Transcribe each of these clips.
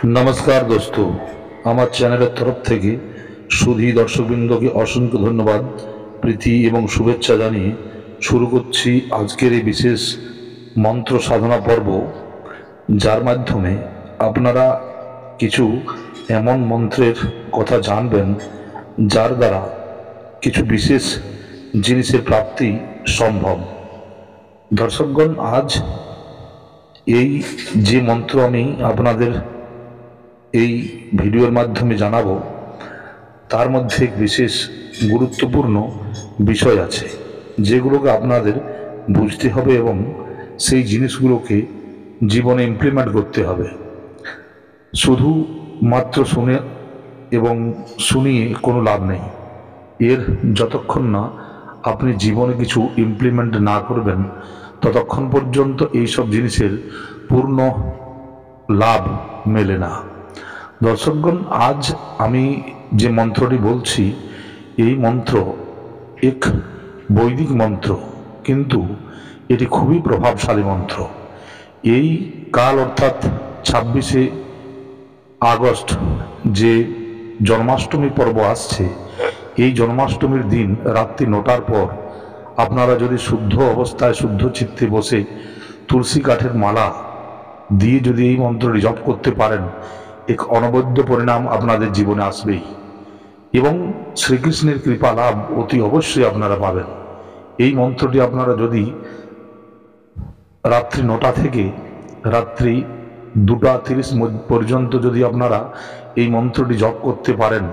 नमस्कार दोस्तों, আমার চ্যানেলের তরফ থেকে সুধী দর্শকবৃন্দকে অসংখ্য ধন্যবাদ, প্রীতি এবং শুভেচ্ছা জানিয়ে শুরু করছি আজকের এই বিশেষ মন্ত্র সাধনা পর্ব, যার মাধ্যমে আপনারা কিছু এমন মন্ত্রের কথা জানবেন যার দ্বারা কিছু বিশেষ জিনিসের প্রাপ্তি সম্ভব। দর্শকগণ, আজ এই যে মন্ত্র আমি আপনাদের এই ভিডিওর মাধ্যমে জানাবো, তার মধ্যে বিশেষ গুরুত্বপূর্ণ বিষয় আছে যেগুলোকে আপনাদের বুঝতে হবে এবং সেই জিনিসগুলোকে জীবনে ইমপ্লিমেন্ট করতে হবে। শুধু মাত্র শুনে এবং শুনিয়ে কোনো লাভ নেই। এর যতক্ষণ না আপনি জীবনে কিছু ইমপ্লিমেন্ট না করবেন, ততক্ষণ পর্যন্ত এইসব জিনিসের পূর্ণ লাভ মেলে না। দর্শকগণ, আজ আমি যে মন্ত্রটি বলছি, এই মন্ত্র এক বৈদিক মন্ত্র, কিন্তু এটি খুবই প্রভাবশালী মন্ত্র। এই কাল অর্থাৎ 26শে আগস্ট যে জন্মাষ্টমী পর্ব আসছে, এই জন্মাষ্টমীর দিন রাত্রি 9টার পর আপনারা যদি শুদ্ধ অবস্থায় শুদ্ধ চিত্তে বসে তুলসী কাঠের মালা দিয়ে যদি এই মন্ত্রটি জপ করতে পারেন, এক অনবদ্য পরিণাম আপনাদের জীবনে আসবেই এবং শ্রীকৃষ্ণের কৃপা লাভ অতি অবশ্যই আপনারা পাবেন। এই মন্ত্রটি আপনারা যদি রাত্রি 9টা থেকে রাত্রি 2টা 30 পর্যন্ত যদি আপনারা এই মন্ত্রটি জপ করতে পারেন,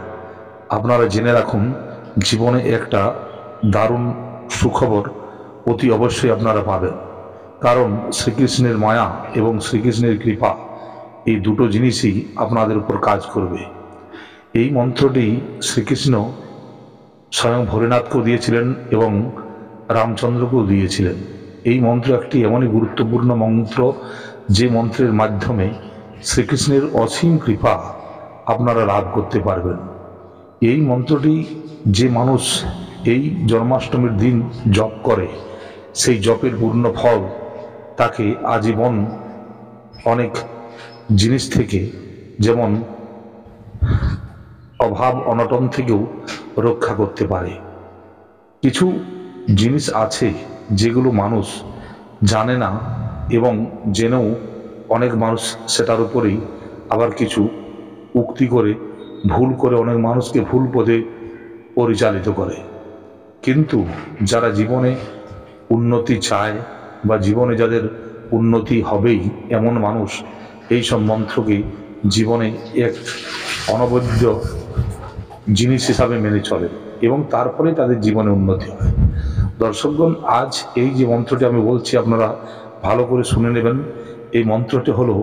আপনারা জেনে রাখুন জীবনে একটা দারুণ সুখবর অতি অবশ্যই আপনারা পাবেন। কারণ শ্রীকৃষ্ণের মায়া এবং শ্রীকৃষ্ণের কৃপা, এই দুটো জিনিসই আপনাদের উপর কাজ করবে। এই মন্ত্রটি শ্রীকৃষ্ণ স্বয়ং ভোলেনাথকেও দিয়েছিলেন এবং রামচন্দ্রকেও দিয়েছিলেন। এই মন্ত্র একটি এমনই গুরুত্বপূর্ণ মন্ত্র, যে মন্ত্রের মাধ্যমে শ্রীকৃষ্ণের অসীম কৃপা আপনারা লাভ করতে পারবেন। এই মন্ত্রটি যে মানুষ এই জন্মাষ্টমীর দিন জপ করে, সেই জপের পূর্ণ ফল তাকে আজীবন অনেক জিনিস থেকে, যেমন অভাব অনটন থেকেও রক্ষা করতে পারে। কিছু জিনিস আছে যেগুলো মানুষ জানে না এবং জেনেও অনেক মানুষ সেটার উপরেই আবার কিছু উক্তি করে ভুল করে অনেক মানুষকে ভুল পথে পরিচালিত করে। কিন্তু যারা জীবনে উন্নতি চায় বা জীবনে যাদের উন্নতি হবেই, এমন মানুষ এই সব মন্ত্রকে জীবনে এক অনবদ্য জিনিস হিসাবে মেনে চলে এবং তারপরে তাদের জীবনে উন্নতি হয়। দর্শকগণ, আজ এই যে মন্ত্রটি আমি বলছি, আপনারা ভালো করে শুনে নেবেন। এই মন্ত্রটি হলো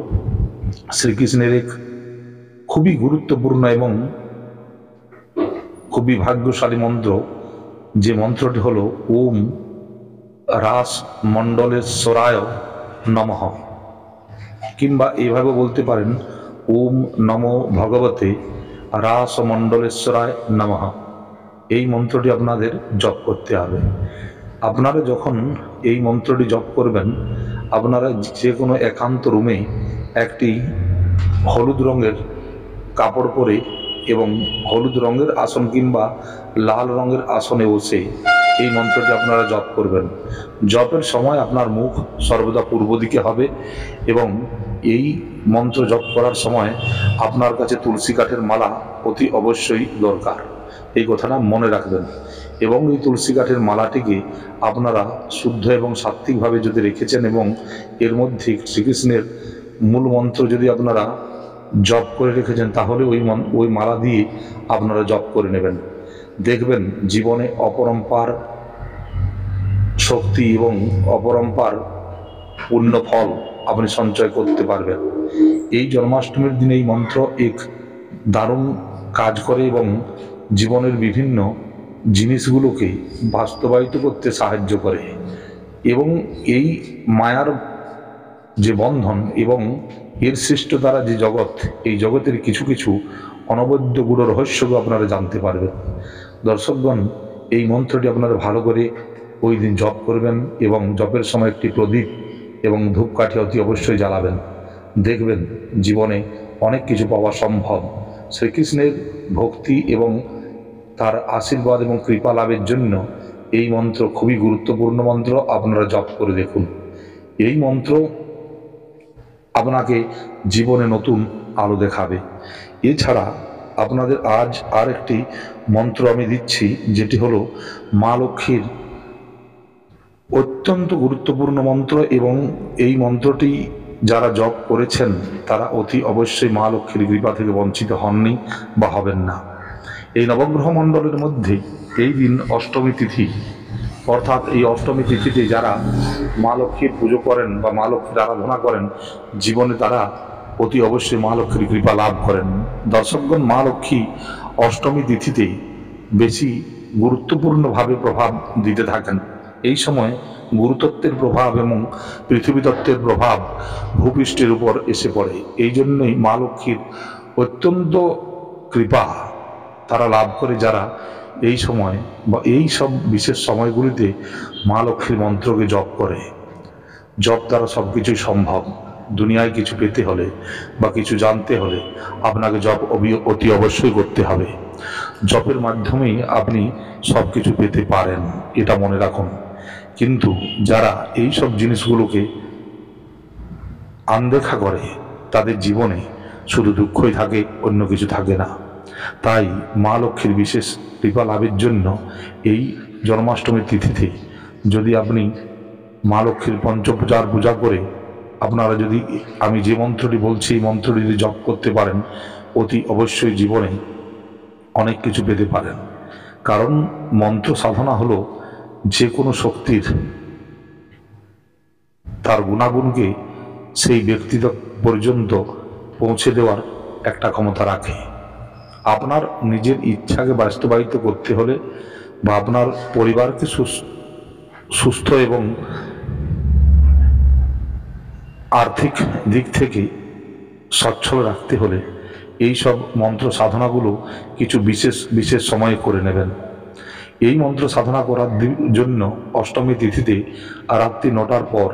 শ্রীকৃষ্ণের এক খুবই গুরুত্বপূর্ণ এবং খুবই ভাগ্যশালী মন্ত্র। যে মন্ত্রটি হলো ওম রাস মণ্ডলেশ্বরায় নমঃ, কিংবা এইভাবে বলতে পারেন ওম নমো ভগবতে রাসমণ্ডলেশ্বরায় নমঃ। এই মন্ত্রটি আপনাদের জপ করতে হবে। আপনারা যখন এই মন্ত্রটি জপ করবেন, আপনারা যে কোনো একান্ত রুমে একটি হলুদ রঙের কাপড় পরে এবং হলুদ রঙের আসন কিংবা লাল রঙের আসনে বসে এই মন্ত্রটি আপনারা জপ করবেন। জপের সময় আপনার মুখ সর্বদা পূর্ব দিকে হবে এবং এই মন্ত্র জপ করার সময় আপনার কাছে তুলসী কাঠের মালা অতি অবশ্যই দরকার। এই কথাটা মনে রাখবেন এবং এই তুলসী কাঠের মালাটিকে আপনারা শুদ্ধ এবং সাত্ত্বিকভাবে যদি রেখেছেন এবং এর মধ্যে শ্রীকৃষ্ণের মূল মন্ত্র যদি আপনারা জপ করে রেখেছেন, তাহলে ওই মালা দিয়ে আপনারা জপ করে নেবেন। দেখবেন জীবনে অপরম্পার শক্তি এবং অপরম্পার পূর্ণ ফল আপনি সঞ্চয় করতে পারবেন। এই জন্মাষ্টমীর দিনে এই মন্ত্র এক দারুণ কাজ করে এবং জীবনের বিভিন্ন জিনিসগুলোকে বাস্তবায়িত করতে সাহায্য করে এবং এই মায়ার যে বন্ধন এবং এর সৃষ্ট দ্বারা যে জগৎ, এই জগতের কিছু কিছু অনবদ্য গূঢ় রহস্যকে আপনারা জানতে পারবেন। দর্শকগণ, এই মন্ত্রটি আপনারা ভালো করে ওই দিন জপ করবেন এবং জপের সময় একটি প্রদীপ এবং ধূপকাঠি অতি অবশ্যই জ্বালাবেন। দেখবেন জীবনে অনেক কিছু পাওয়া সম্ভব। শ্রীকৃষ্ণের ভক্তি এবং তার আশীর্বাদ এবং কৃপা লাভের জন্য এই মন্ত্র খুবই গুরুত্বপূর্ণ মন্ত্র। আপনারা জপ করে দেখুন। এই মন্ত্র আপনাকে জীবনে নতুন আলো দেখাবে। এছাড়া আপনাদের আজ আর একটি মন্ত্র আমি দিচ্ছি, যেটি হলো মা লক্ষ্মীর অত্যন্ত গুরুত্বপূর্ণ মন্ত্র, এবং এই মন্ত্রটি যারা জপ করেছেন তারা অতি অবশ্যই মা লক্ষ্মীর কৃপা থেকে বঞ্চিত হননি বা হবেন না। এই নবগ্রহ মণ্ডলের মধ্যে এই দিন অষ্টমী তিথি, অর্থাৎ এই অষ্টমী তিথিতে যারা মা লক্ষ্মীর পুজো করেন বা মা লক্ষ্মীর আরাধনা করেন, জীবনে তারা অতি অবশ্যই মা লক্ষ্মীর কৃপা লাভ করেন। দর্শকগণ, মা লক্ষ্মী অষ্টমী তিথিতে বেশি গুরুত্বপূর্ণভাবে প্রভাব দিতে থাকেন। এই সময় গুরুতত্ত্বের প্রভাব এবং পৃথিবীতত্ত্বের প্রভাব ভূপৃষ্ঠের উপর এসে পড়ে। এই জন্যই মা লক্ষ্মীর অত্যন্ত কৃপা তারা লাভ করে যারা এই সময় বা এই সব বিশেষ সময়গুলিতে মা লক্ষ্মীর মন্ত্রকে জপ করে। জপ দ্বারা সব কিছুই সম্ভব। দুনিয়ায় কিছু পেতে হলে বা কিছু জানতে হলে আপনাকে জপ অতি অবশ্যই করতে হবে। জপের মাধ্যমেই আপনি সব কিছু পেতে পারেন, এটা মনে রাখুন। কিন্তু যারা এই সব জিনিসগুলোকে আনদেখা করে তাদের জীবনে শুধু দুঃখই থাকে, অন্য কিছু থাকে না। তাই মা লক্ষ্মীর বিশেষ কৃপা লাভের জন্য এই জন্মাষ্টমীর তিথিতে যদি আপনি মা লক্ষ্মীর পঞ্চপূজার পূজা করে আপনারা যদি আমি যে মন্ত্রটি বলছি এই মন্ত্রটি যদি জপ করতে পারেন, অতি অবশ্যই জীবনে অনেক কিছু পেতে পারেন। কারণ মন্ত্র সাধনা হলো যে কোনো শক্তির তার গুণাগুণকে সেই ব্যক্তি পর্যন্ত পৌঁছে দেওয়ার একটা ক্ষমতা রাখে। আপনার নিজের ইচ্ছাকে বাস্তবায়িত করতে হলে বা আপনার পরিবারকে সুস্থ এবং আর্থিক দিক থেকে সচ্ছল রাখতে হলে এই সব মন্ত্র সাধনাগুলো কিছু বিশেষ বিশেষ সময়ে করে নেবেন। এই মন্ত্র সাধনা করার জন্য অষ্টমী তিথিতে রাত্রি 9টার পর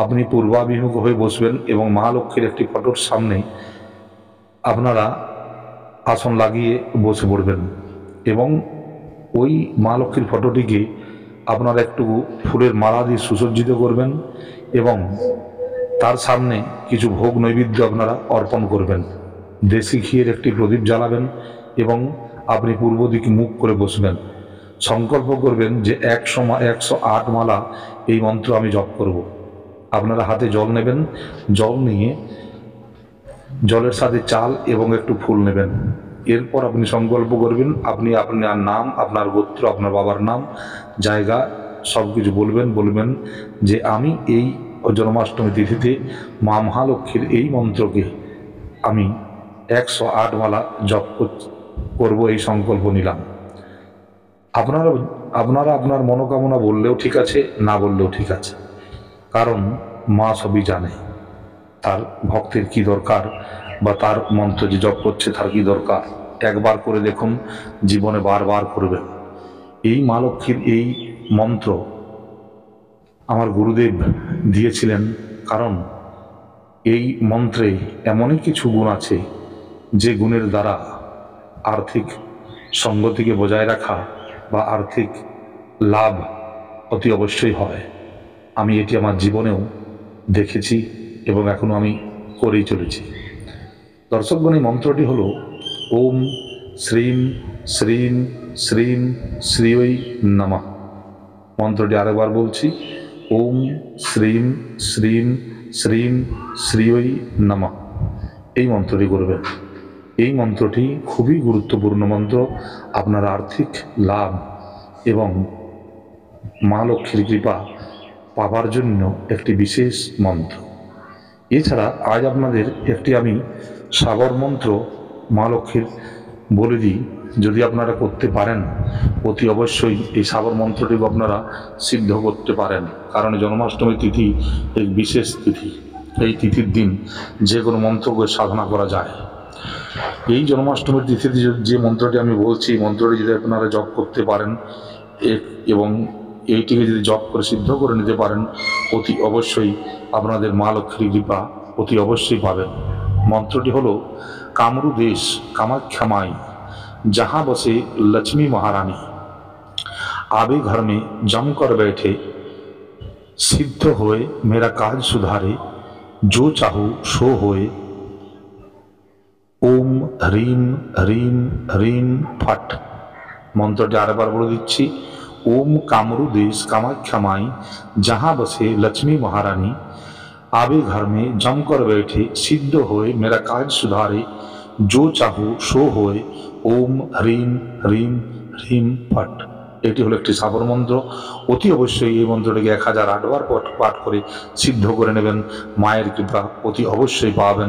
আপনি পূর্বাভিমুখ হয়ে বসবেন এবং মা লক্ষ্মীর একটি ফটোর সামনে আপনারা আসন লাগিয়ে বসে পড়বেন এবং ওই মা লক্ষ্মীর ফটোটিকে আপনারা একটু ফুলের মালা দিয়ে সুসজ্জিত করবেন এবং তার সামনে কিছু ভোগ নৈবেদ্য আপনারা অর্পণ করবেন। দেশি ঘিয়ের একটি প্রদীপ জ্বালাবেন এবং আপনি পূর্ব দিকে মুখ করে বসবেন। সংকল্প করবেন যে 108 মালা এই মন্ত্র আমি জপ করব। আপনারা হাতে জল নেবেন, জল নিয়ে জলের সাথে চাল এবং একটু ফুল নেবেন। এরপর আপনি সংকল্প করবেন, আপনি আপনার নাম, আপনার গোত্র, আপনার বাবার নাম, জায়গা সব কিছু বলবেন যে আমি এই জন্মাষ্টমী তিথিতে মা মহালক্ষ্মীর এই মন্ত্রকে আমি 108 মালা জপ করব, এই সংকল্প নিলাম। আপনারা আপনার মনোকামনা বললেও ঠিক আছে, না বললেও ঠিক আছে, কারণ মা সবই জানে তার ভক্তের কি দরকার বা তার মন্ত্র যে জপ করছে তার কি দরকার। একবার করে দেখুন, জীবনে বারবার করবেন। এই মা লক্ষ্মীর এই মন্ত্র আমার গুরুদেব দিয়েছিলেন, কারণ এই মন্ত্রে এমনই কিছু গুণ আছে যে গুণের দ্বারা আর্থিক সঙ্গতিকে বজায় রাখা বা আর্থিক লাভ অতি অবশ্যই হয়। আমি এটি আমার জীবনেও দেখেছি এবং এখনো আমি করেই চলেছি। দর্শকগণ, এই মন্ত্রটি হলো ওম শ্রীম শ্রীম শ্রীম শ্রীঐ নমঃ। মন্ত্রটি আরেকবার বলছি, ওম শ্রীম শ্রীম শ্রীম শ্রীঐ নমঃ। এই মন্ত্রটি করবেন। এই মন্ত্রটি খুবই গুরুত্বপূর্ণ মন্ত্র। আপনার আর্থিক লাভ এবং মা লক্ষ্মীর কৃপা পাবার জন্য একটি বিশেষ মন্ত্র। এছাড়া আজ আপনাদের একটি আমি সাগর মন্ত্র মা লক্ষ্মীর বলে দিই, যদি আপনারা করতে পারেন অতি অবশ্যই এই সাগর মন্ত্রটিকে আপনারা সিদ্ধ করতে পারেন। কারণ জন্মাষ্টমী তিথি এক বিশেষ তিথি। এই তিথির দিন যে কোনো মন্ত্রকে সাধনা করা যায়। এই জন্মাষ্টমীর তিথিতে যে মন্ত্রটি আমি বলছি, এই মন্ত্রটি যদি আপনারা জপ করতে পারেন এবং এইটিকে যদি জপ করে সিদ্ধ করে নিতে পারেন, অতি অবশ্যই আপনাদের মা লক্ষ্মীর কৃপা অতি অবশ্যই পাবেন। मंत्रटी हलो कामरू देश कामाख्या माई जहाँ बसे लक्ष्मी महारानी आवे घर में जमकर बैठे सिद्ध होए मेरा काज सुधारे जो चाहो सो होए ओम ह्रीम ह्रीम ह्रीम फट। मंत्रटी आरेबार बोले दिচ্ছি ओम कामरू देश कामाख्या माई जहाँ बसे लक्ष्मी महारानी आवे घर में जमकर बैठे सिद्ध होए मेरा काज सुधारे जो चाहो सो होए ओम ह्रीम ह्रीम ह्रीम फट। এটি হলো একটি সাবর মন্ত্র। অতি অবশ্যই এই মন্ত্রটিকে 1008 বার পাঠ করে সিদ্ধ করে নেবেন। মায়ের কৃপা অতি অবশ্যই পাবেন।